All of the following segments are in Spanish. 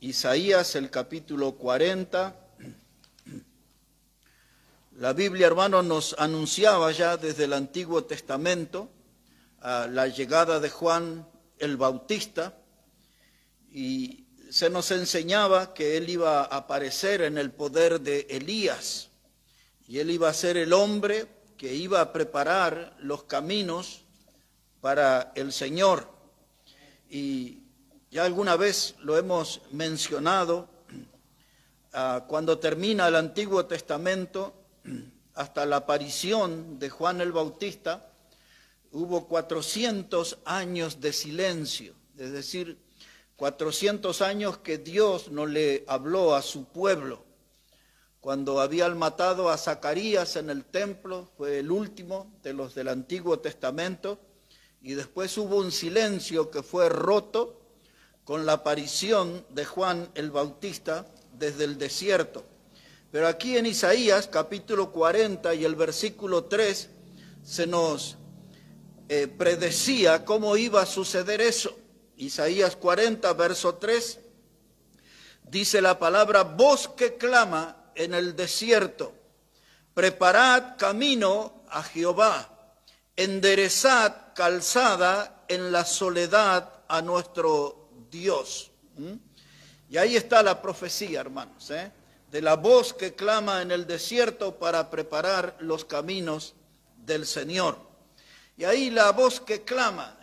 Isaías, el capítulo 40. La Biblia, hermanos, nos anunciaba ya desde el Antiguo Testamento la llegada de Juan el Bautista, y se nos enseñaba que él iba a aparecer en el poder de Elías, y él iba a ser el hombre que iba a preparar los caminos para el Señor. Y ya alguna vez lo hemos mencionado, cuando termina el Antiguo Testamento, hasta la aparición de Juan el Bautista, hubo 400 años de silencio, es decir, 400 años que Dios no le habló a su pueblo. Cuando habían matado a Zacarías en el templo, fue el último de los del Antiguo Testamento, y después hubo un silencio que fue roto con la aparición de Juan el Bautista desde el desierto. Pero aquí en Isaías, capítulo 40 y el versículo 3, se nos predecía cómo iba a suceder eso. Isaías 40, verso 3, dice la palabra: voz que clama en el desierto, preparad camino a Jehová, enderezad calzada en la soledad a nuestro Dios. Y ahí está la profecía, hermanos, de la voz que clama en el desierto para preparar los caminos del Señor. Y ahí la voz que clama,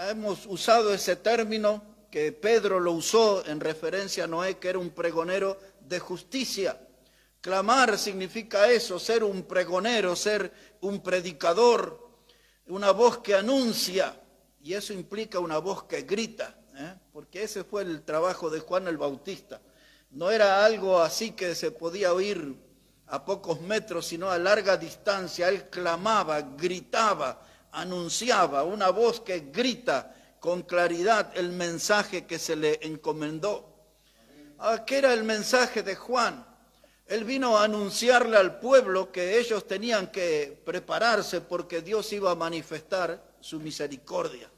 hemos usado ese término que Pedro lo usó en referencia a Noé, que era un pregonero de justicia. Clamar significa eso, ser un pregonero, ser un predicador, una voz que anuncia, y eso implica una voz que grita, porque ese fue el trabajo de Juan el Bautista. No era algo así que se podía oír a pocos metros, sino a larga distancia. Él clamaba, gritaba, anunciaba, una voz que grita con claridad el mensaje que se le encomendó. ¿Qué era el mensaje de Juan? Él vino a anunciarle al pueblo que ellos tenían que prepararse porque Dios iba a manifestar su misericordia.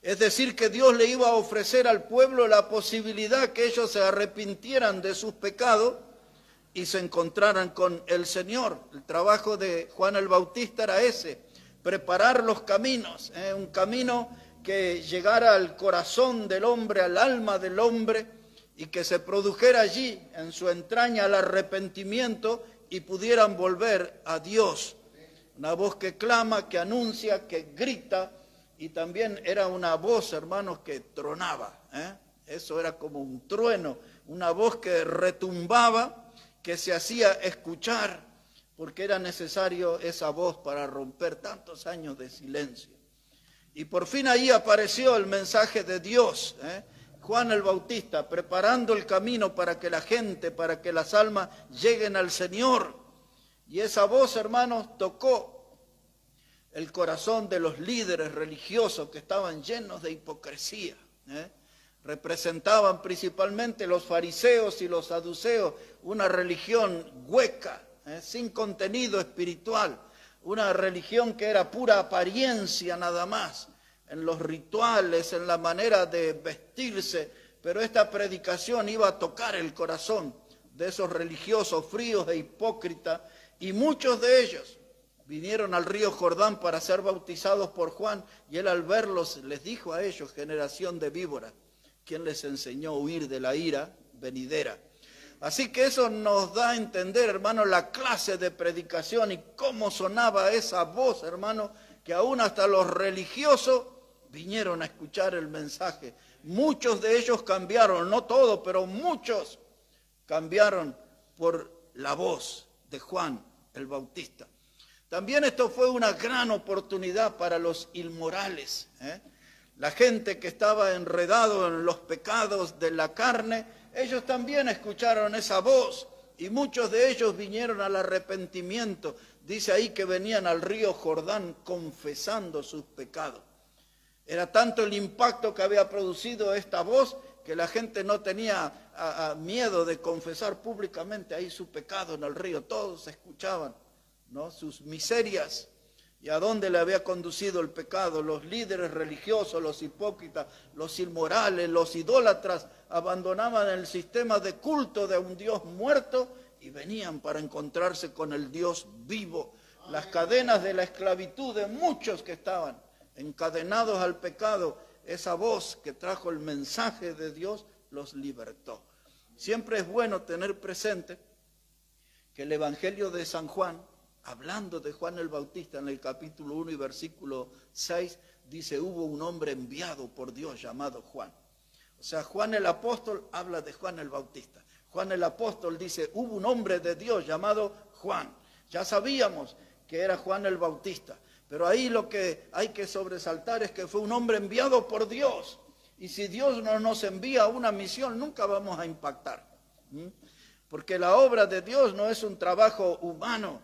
Es decir, que Dios le iba a ofrecer al pueblo la posibilidad que ellos se arrepintieran de sus pecados y se encontraran con el Señor. El trabajo de Juan el Bautista era ese: preparar los caminos, un camino que llegara al corazón del hombre, al alma del hombre, y que se produjera allí, en su entraña, el arrepentimiento y pudieran volver a Dios. Una voz que clama, que anuncia, que grita, y también era una voz, hermanos, que tronaba. Eso era como un trueno, una voz que retumbaba, que se hacía escuchar, porque era necesario esa voz para romper tantos años de silencio. Y por fin ahí apareció el mensaje de Dios, Juan el Bautista, preparando el camino para que la gente, para que las almas lleguen al Señor. Y esa voz, hermanos, tocó el corazón de los líderes religiosos que estaban llenos de hipocresía. Representaban principalmente los fariseos y los saduceos una religión hueca, sin contenido espiritual, una religión que era pura apariencia nada más, en los rituales, en la manera de vestirse, pero esta predicación iba a tocar el corazón de esos religiosos fríos e hipócritas, y muchos de ellos vinieron al río Jordán para ser bautizados por Juan, y él al verlos les dijo a ellos: generación de víboras, ¿quién les enseñó a huir de la ira venidera? Así que eso nos da a entender, hermano, la clase de predicación y cómo sonaba esa voz, hermano, que aún hasta los religiosos vinieron a escuchar el mensaje. Muchos de ellos cambiaron, no todos, pero muchos cambiaron por la voz de Juan el Bautista. También esto fue una gran oportunidad para los inmorales, La gente que estaba enredado en los pecados de la carne, ellos también escucharon esa voz y muchos de ellos vinieron al arrepentimiento. Dice ahí que venían al río Jordán confesando sus pecados. Era tanto el impacto que había producido esta voz que la gente no tenía miedo de confesar públicamente ahí su pecado en el río. Todos escuchaban, ¿no?, sus miserias. ¿Y a dónde le había conducido el pecado? Los líderes religiosos, los hipócritas, los inmorales, los idólatras, abandonaban el sistema de culto de un Dios muerto y venían para encontrarse con el Dios vivo. Las cadenas de la esclavitud de muchos que estaban encadenados al pecado, esa voz que trajo el mensaje de Dios los libertó. Siempre es bueno tener presente que el Evangelio de San Juan, hablando de Juan el Bautista en el capítulo 1 y versículo 6, dice, hubo un hombre enviado por Dios llamado Juan. O sea, Juan el apóstol habla de Juan el Bautista. Juan el apóstol dice, hubo un hombre de Dios llamado Juan. Ya sabíamos que era Juan el Bautista, pero ahí lo que hay que sobresaltar es que fue un hombre enviado por Dios. Y si Dios no nos envía a una misión, nunca vamos a impactar. Porque la obra de Dios no es un trabajo humano,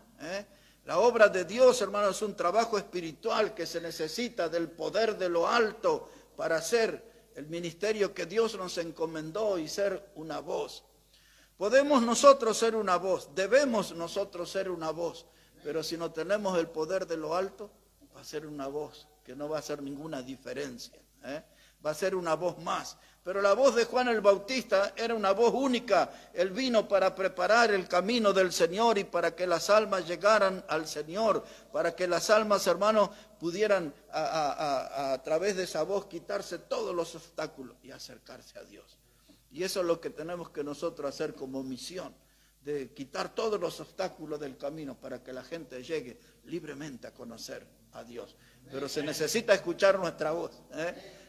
La obra de Dios, hermanos, es un trabajo espiritual que se necesita del poder de lo alto para hacer el ministerio que Dios nos encomendó y ser una voz. Podemos nosotros ser una voz, debemos nosotros ser una voz, pero si no tenemos el poder de lo alto, va a ser una voz que no va a hacer ninguna diferencia, Va a ser una voz más. Pero la voz de Juan el Bautista era una voz única. Él vino para preparar el camino del Señor y para que las almas llegaran al Señor, para que las almas, hermanos, pudieran a través de esa voz quitarse todos los obstáculos y acercarse a Dios. Y eso es lo que tenemos que nosotros hacer como misión, de quitar todos los obstáculos del camino para que la gente llegue libremente a conocer a Dios. Pero se necesita escuchar nuestra voz,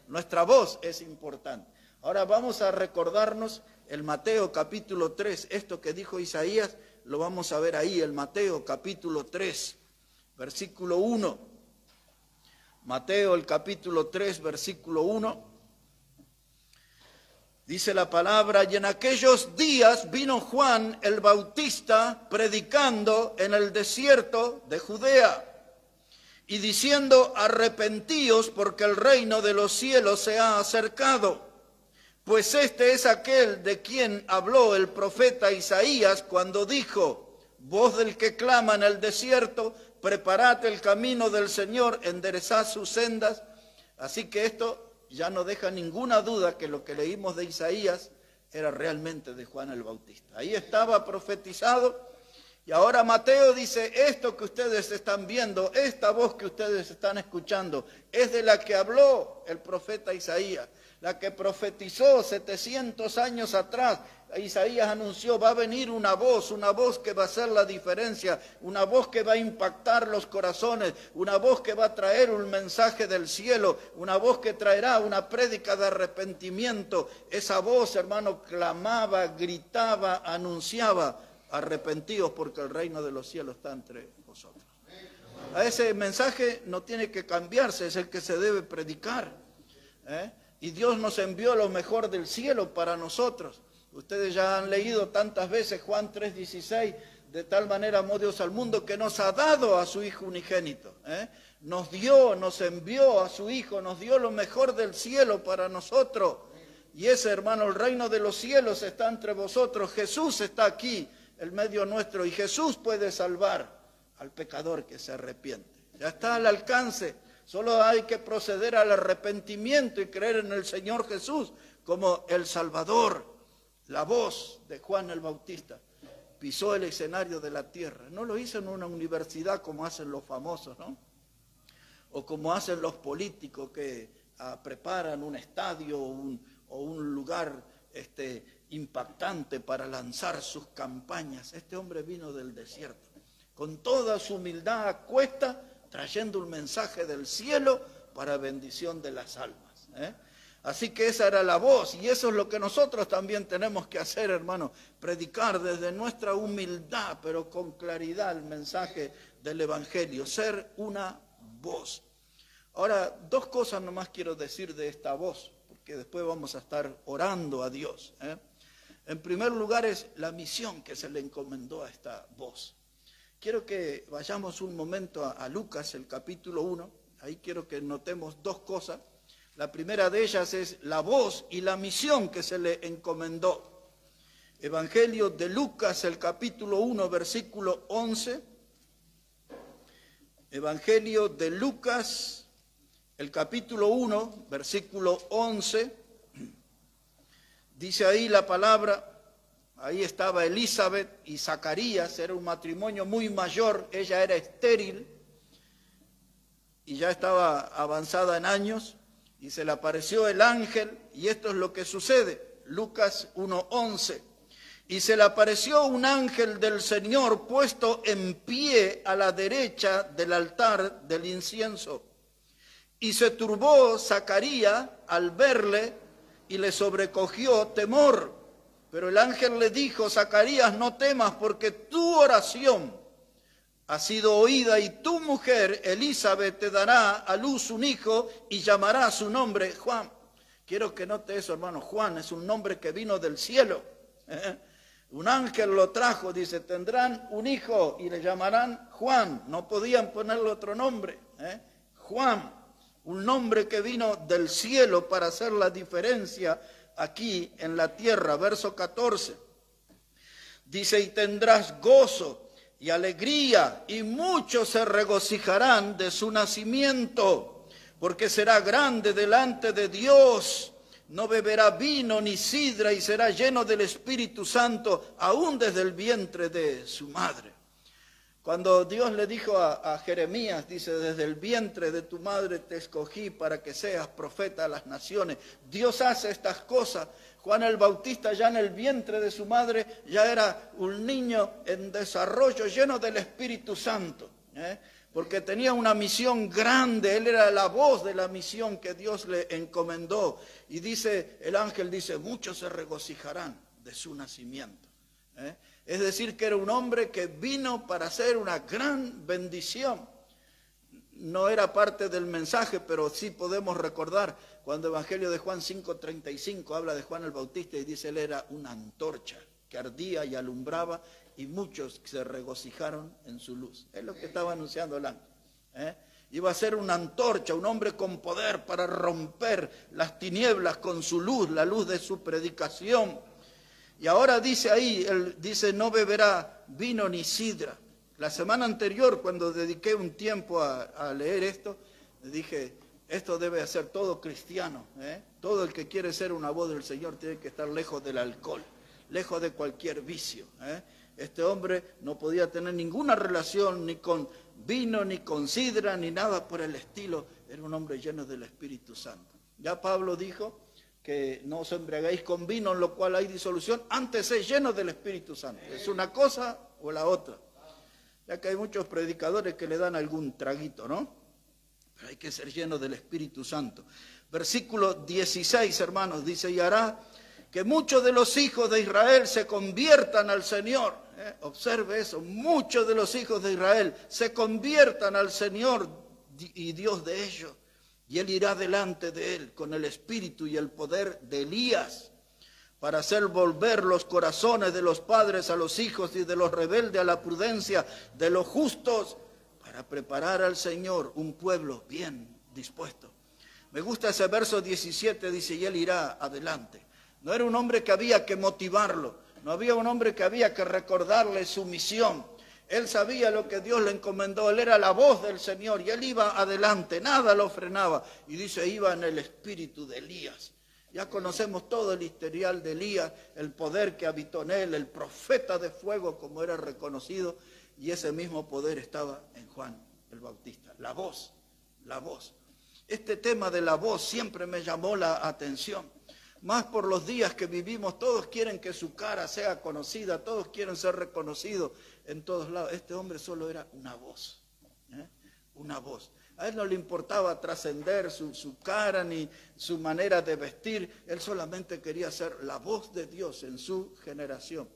Nuestra voz es importante. Ahora vamos a recordarnos el Mateo capítulo 3, esto que dijo Isaías, lo vamos a ver ahí, el Mateo capítulo 3, versículo 1. Mateo el capítulo 3, versículo 1. Dice la palabra, y en aquellos días vino Juan el Bautista predicando en el desierto de Judea y diciendo, arrepentíos porque el reino de los cielos se ha acercado. Pues este es aquel de quien habló el profeta Isaías cuando dijo, voz del que clama en el desierto, preparad el camino del Señor, enderezad sus sendas. Así que esto ya no deja ninguna duda que lo que leímos de Isaías era realmente de Juan el Bautista. Ahí estaba profetizado. Y ahora Mateo dice, esto que ustedes están viendo, esta voz que ustedes están escuchando, es de la que habló el profeta Isaías, la que profetizó 700 años atrás. Isaías anunció, va a venir una voz que va a hacer la diferencia, una voz que va a impactar los corazones, una voz que va a traer un mensaje del cielo, una voz que traerá una prédica de arrepentimiento. Esa voz, hermano, clamaba, gritaba, anunciaba, arrepentíos porque el reino de los cielos está entre vosotros. A ese mensaje no tiene que cambiarse, es el que se debe predicar. Y Dios nos envió lo mejor del cielo para nosotros. Ustedes ya han leído tantas veces Juan 3:16, de tal manera amó Dios al mundo que nos ha dado a su Hijo unigénito. Nos dio, nos envió a su Hijo, nos dio lo mejor del cielo para nosotros. Y ese, hermano, el reino de los cielos está entre vosotros. Jesús está aquí, en medio nuestro, y Jesús puede salvar al pecador que se arrepiente. Ya está al alcance, solo hay que proceder al arrepentimiento y creer en el Señor Jesús como el Salvador. La voz de Juan el Bautista pisó el escenario de la tierra. No lo hizo en una universidad como hacen los famosos, ¿no? O como hacen los políticos que preparan un estadio o un lugar impactante para lanzar sus campañas. Este hombre vino del desierto, con toda su humildad a cuesta, trayendo un mensaje del cielo para bendición de las almas. Así que esa era la voz, y eso es lo que nosotros también tenemos que hacer, hermano, predicar desde nuestra humildad, pero con claridad el mensaje del Evangelio, ser una voz. Ahora, dos cosas nomás quiero decir de esta voz, porque después vamos a estar orando a Dios. En primer lugar es la misión que se le encomendó a esta voz. Quiero que vayamos un momento a Lucas, el capítulo 1. Ahí quiero que notemos dos cosas. La primera de ellas es la voz y la misión que se le encomendó. Evangelio de Lucas, el capítulo 1, versículo 11. Evangelio de Lucas, el capítulo 1, versículo 11, dice ahí la palabra, ahí estaba Elizabeth y Zacarías, era un matrimonio muy mayor, ella era estéril y ya estaba avanzada en años, y se le apareció el ángel, y esto es lo que sucede, Lucas 1:11. Y se le apareció un ángel del Señor puesto en pie a la derecha del altar del incienso. Y se turbó Zacarías al verle y le sobrecogió temor. Pero el ángel le dijo, Zacarías, no temas, porque tu oración ha sido oída y tu mujer Elizabeth te dará a luz un hijo y llamará su nombre Juan. Quiero que note eso, hermano. Juan es un nombre que vino del cielo. Un ángel lo trajo, dice, tendrán un hijo y le llamarán Juan. No podían ponerle otro nombre. Juan, un nombre que vino del cielo para hacer la diferencia aquí en la tierra. Verso 14. Dice, y tendrás gozo y alegría, y muchos se regocijarán de su nacimiento, porque será grande delante de Dios. No beberá vino ni sidra y será lleno del Espíritu Santo, aún desde el vientre de su madre. Cuando Dios le dijo a Jeremías, dice, desde el vientre de tu madre te escogí para que seas profeta a las naciones. Dios hace estas cosas. Juan el Bautista ya en el vientre de su madre ya era un niño en desarrollo lleno del Espíritu Santo, porque tenía una misión grande, él era la voz de la misión que Dios le encomendó. Y dice, el ángel dice, muchos se regocijarán de su nacimiento. Es decir, que era un hombre que vino para hacer una gran bendición. No era parte del mensaje, pero sí podemos recordar cuando el Evangelio de Juan 5:35 habla de Juan el Bautista y dice, él era una antorcha que ardía y alumbraba y muchos se regocijaron en su luz. Es lo que estaba anunciando el ángel. Iba a ser una antorcha, un hombre con poder para romper las tinieblas con su luz, la luz de su predicación. Y ahora dice ahí, él dice, no beberá vino ni sidra. La semana anterior, cuando dediqué un tiempo a leer esto, dije, esto debe hacer todo cristiano. Todo el que quiere ser una voz del Señor tiene que estar lejos del alcohol, lejos de cualquier vicio. Este hombre no podía tener ninguna relación ni con vino, ni con sidra, ni nada por el estilo. Era un hombre lleno del Espíritu Santo. Ya Pablo dijo que no os embriaguéis con vino, en lo cual hay disolución, antes es lleno del Espíritu Santo. Es una cosa o la otra. Ya que hay muchos predicadores que le dan algún traguito, ¿no? Pero hay que ser lleno del Espíritu Santo. Versículo 16, hermanos, dice, y hará que muchos de los hijos de Israel se conviertan al Señor. Observe eso, muchos de los hijos de Israel se conviertan al Señor y Dios de ellos. Y él irá delante de él con el espíritu y el poder de Elías, para hacer volver los corazones de los padres a los hijos y de los rebeldes a la prudencia de los justos, para preparar al Señor un pueblo bien dispuesto. Me gusta ese verso 17, dice, y él irá adelante. No era un hombre que había que motivarlo, no había un hombre que había que recordarle su misión. Él sabía lo que Dios le encomendó, él era la voz del Señor y él iba adelante, nada lo frenaba. Y dice, iba en el espíritu de Elías. Ya conocemos todo el historial de Elías, el poder que habitó en él, el profeta de fuego como era reconocido, y ese mismo poder estaba en Juan el Bautista. La voz, la voz. Este tema de la voz siempre me llamó la atención. Más por los días que vivimos, todos quieren que su cara sea conocida, todos quieren ser reconocidos en todos lados. Este hombre solo era una voz, una voz. A él no le importaba trascender su cara ni su manera de vestir, él solamente quería ser la voz de Dios en su generación.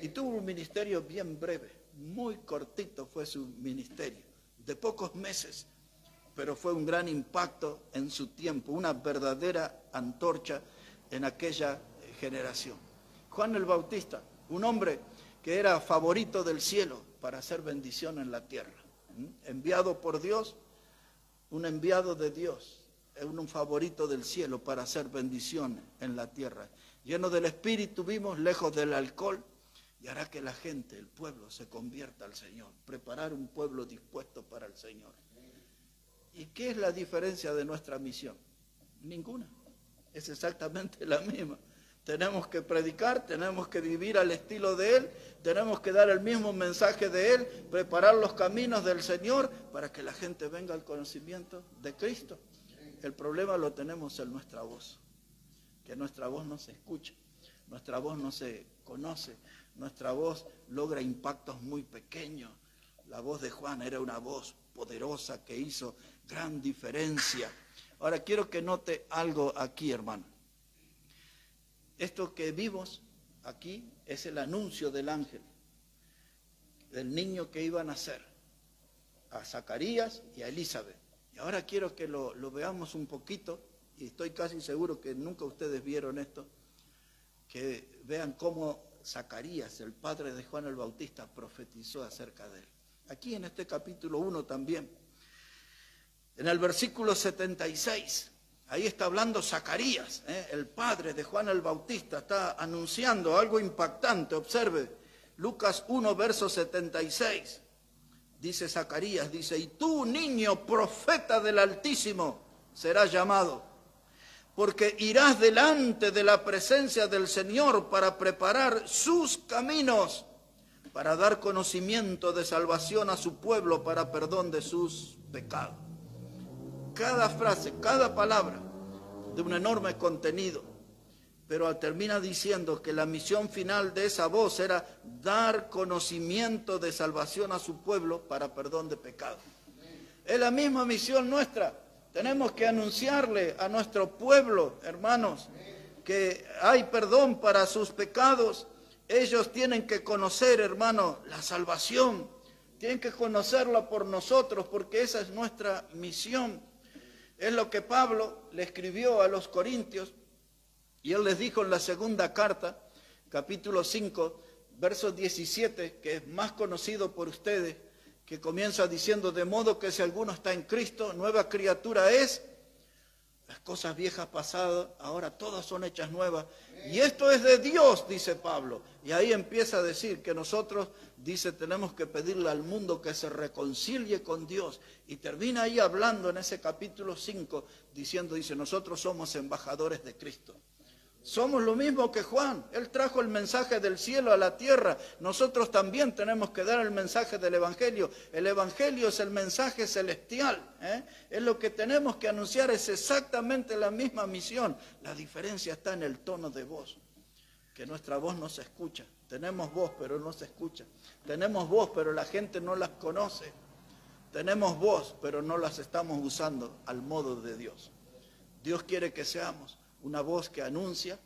Y tuvo un ministerio bien breve, muy cortito fue su ministerio, de pocos meses, pero fue un gran impacto en su tiempo, una verdadera antorcha en aquella generación. Juan el Bautista, un hombre que era favorito del cielo para hacer bendición en la tierra, enviado por Dios, un enviado de Dios, un favorito del cielo para hacer bendición en la tierra. Lleno del Espíritu, vimos, lejos del alcohol, y hará que la gente, el pueblo, se convierta al Señor. Preparar un pueblo dispuesto para el Señor. ¿Y qué es la diferencia de nuestra misión? Ninguna. Es exactamente la misma. Tenemos que predicar, tenemos que vivir al estilo de Él, tenemos que dar el mismo mensaje de Él, preparar los caminos del Señor para que la gente venga al conocimiento de Cristo. El problema lo tenemos en nuestra voz, que nuestra voz no se escucha, nuestra voz no se conoce, nuestra voz logra impactos muy pequeños. La voz de Juan era una voz poderosa que hizo gran diferencia. Ahora quiero que note algo aquí, hermano. Esto que vimos aquí es el anuncio del ángel, del niño que iba a nacer, a Zacarías y a Elizabeth. Y ahora quiero que lo veamos un poquito, y estoy casi seguro que nunca ustedes vieron esto, que vean cómo Zacarías, el padre de Juan el Bautista, profetizó acerca de él. Aquí en este capítulo 1 también, en el versículo 76, ahí está hablando Zacarías, el padre de Juan el Bautista, está anunciando algo impactante. Observe, Lucas 1, verso 76, dice Zacarías, dice, y tú, niño, profeta del Altísimo, serás llamado, porque irás delante de la presencia del Señor para preparar sus caminos, para dar conocimiento de salvación a su pueblo, para perdón de sus pecados. Cada frase, cada palabra de un enorme contenido, pero termina diciendo que la misión final de esa voz era dar conocimiento de salvación a su pueblo para perdón de pecados. Es la misma misión nuestra. Tenemos que anunciarle a nuestro pueblo, hermanos, que hay perdón para sus pecados. Ellos tienen que conocer, hermano, la salvación. Tienen que conocerla por nosotros, porque esa es nuestra misión. Es lo que Pablo le escribió a los Corintios, y él les dijo en la segunda carta, capítulo 5, verso 17, que es más conocido por ustedes, que comienza diciendo, de modo que si alguno está en Cristo, nueva criatura es, las cosas viejas pasadas, ahora todas son hechas nuevas, y esto es de Dios, dice Pablo. Y ahí empieza a decir que nosotros, dice, tenemos que pedirle al mundo que se reconcilie con Dios, y termina ahí hablando en ese capítulo 5, diciendo, dice, nosotros somos embajadores de Cristo. Somos lo mismo que Juan. Él trajo el mensaje del cielo a la tierra. Nosotros también tenemos que dar el mensaje del Evangelio. El Evangelio es el mensaje celestial. Es lo que tenemos que anunciar. Es exactamente la misma misión. La diferencia está en el tono de voz. Que nuestra voz no se escucha. Tenemos voz, pero no se escucha. Tenemos voz, pero la gente no las conoce. Tenemos voz, pero no las estamos usando al modo de Dios. Dios quiere que seamos una voz que anuncia,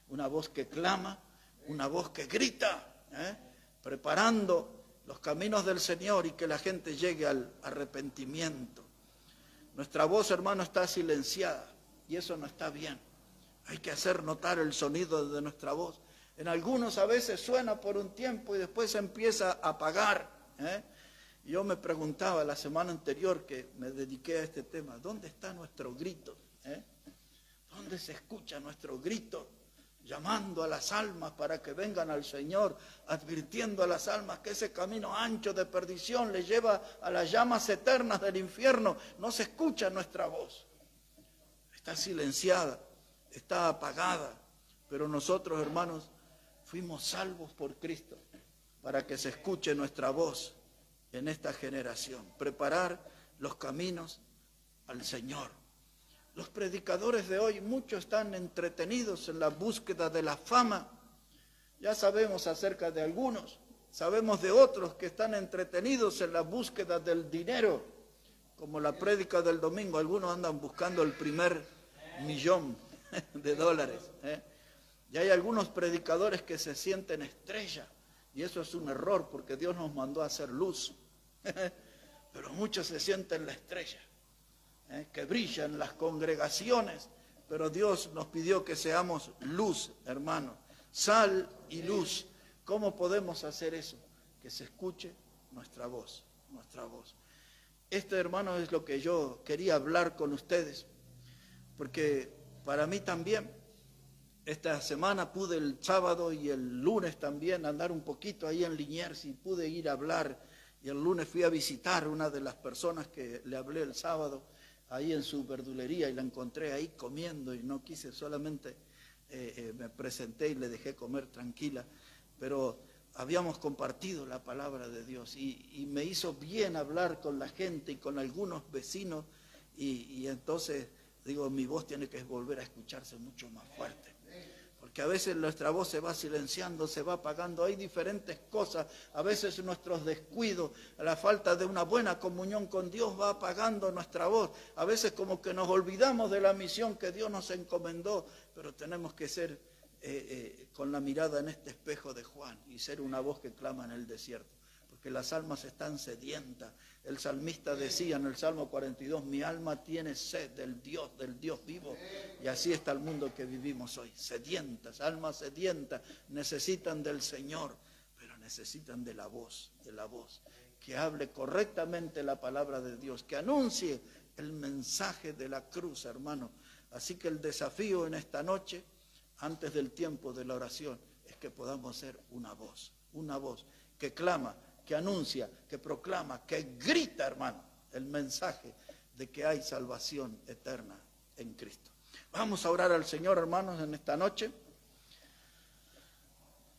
una voz que clama, una voz que grita, preparando los caminos del Señor y que la gente llegue al arrepentimiento. Nuestra voz, hermano, está silenciada y eso no está bien. Hay que hacer notar el sonido de nuestra voz. En algunos a veces suena por un tiempo y después se empieza a apagar. Yo me preguntaba la semana anterior que me dediqué a este tema, ¿dónde está nuestro grito? ¿Dónde se escucha nuestro grito? Llamando a las almas para que vengan al Señor, advirtiendo a las almas que ese camino ancho de perdición les lleva a las llamas eternas del infierno. No se escucha nuestra voz. Está silenciada, está apagada. Pero nosotros, hermanos, fuimos salvos por Cristo para que se escuche nuestra voz en esta generación. Preparar los caminos al Señor. Los predicadores de hoy, muchos están entretenidos en la búsqueda de la fama. Ya sabemos acerca de algunos, sabemos de otros que están entretenidos en la búsqueda del dinero, como la prédica del domingo. Algunos andan buscando el primer $1,000,000 de dólares. Y hay algunos predicadores que se sienten estrellas, y eso es un error porque Dios nos mandó a hacer luz. Pero muchos se sienten la estrella. Que brillan en las congregaciones, pero Dios nos pidió que seamos luz, hermano, sal y luz. ¿Cómo podemos hacer eso? Que se escuche nuestra voz, nuestra voz. Esto, hermano, es lo que yo quería hablar con ustedes, porque para mí también esta semana pude el sábado y el lunes también andar un poquito ahí en Liniers y pude ir a hablar. Y el lunes fui a visitar una de las personas que le hablé el sábado ahí en su verdulería y la encontré ahí comiendo y no quise, solamente me presenté y le dejé comer tranquila. Pero habíamos compartido la palabra de Dios y me hizo bien hablar con la gente y con algunos vecinos y entonces digo, mi voz tiene que volver a escucharse mucho más fuerte. Porque a veces nuestra voz se va silenciando, se va apagando, hay diferentes cosas, a veces nuestros descuidos, la falta de una buena comunión con Dios va apagando nuestra voz, a veces como que nos olvidamos de la misión que Dios nos encomendó, pero tenemos que ser con la mirada en este espejo de Juan y ser una voz que clama en el desierto, porque las almas están sedientas. El salmista decía en el Salmo 42, mi alma tiene sed del Dios vivo. Y así está el mundo que vivimos hoy, sedientas, almas sedientas, necesitan del Señor, pero necesitan de la voz, que hable correctamente la palabra de Dios, que anuncie el mensaje de la cruz, hermano. Así que el desafío en esta noche, antes del tiempo de la oración, es que podamos ser una voz que clama, que anuncia, que proclama, que grita, hermano, el mensaje de que hay salvación eterna en Cristo. Vamos a orar al Señor, hermanos, en esta noche.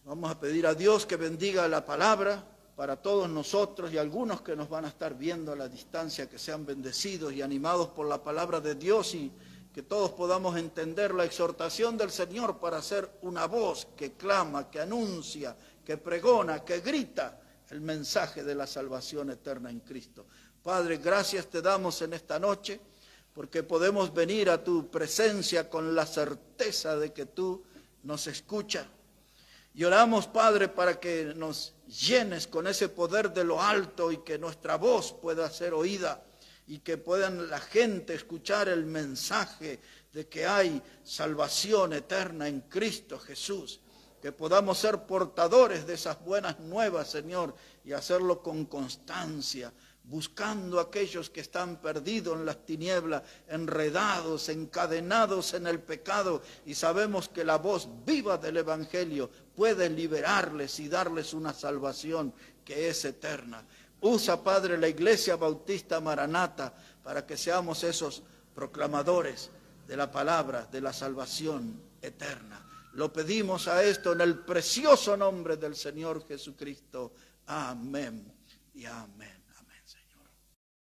Vamos a pedir a Dios que bendiga la palabra para todos nosotros y algunos que nos van a estar viendo a la distancia, que sean bendecidos y animados por la palabra de Dios y que todos podamos entender la exhortación del Señor para ser una voz que clama, que anuncia, que pregona, que grita el mensaje de la salvación eterna en Cristo. Padre, gracias te damos en esta noche porque podemos venir a tu presencia con la certeza de que tú nos escuchas. Y oramos, Padre, para que nos llenes con ese poder de lo alto y que nuestra voz pueda ser oída y que puedan la gente escuchar el mensaje de que hay salvación eterna en Cristo Jesús. Que podamos ser portadores de esas buenas nuevas, Señor, y hacerlo con constancia, buscando a aquellos que están perdidos en las tinieblas, enredados, encadenados en el pecado, y sabemos que la voz viva del Evangelio puede liberarles y darles una salvación que es eterna. Usa, Padre, la Iglesia Bautista Maranata para que seamos esos proclamadores de la palabra de la salvación eterna. Lo pedimos a esto en el precioso nombre del Señor Jesucristo. Amén y amén.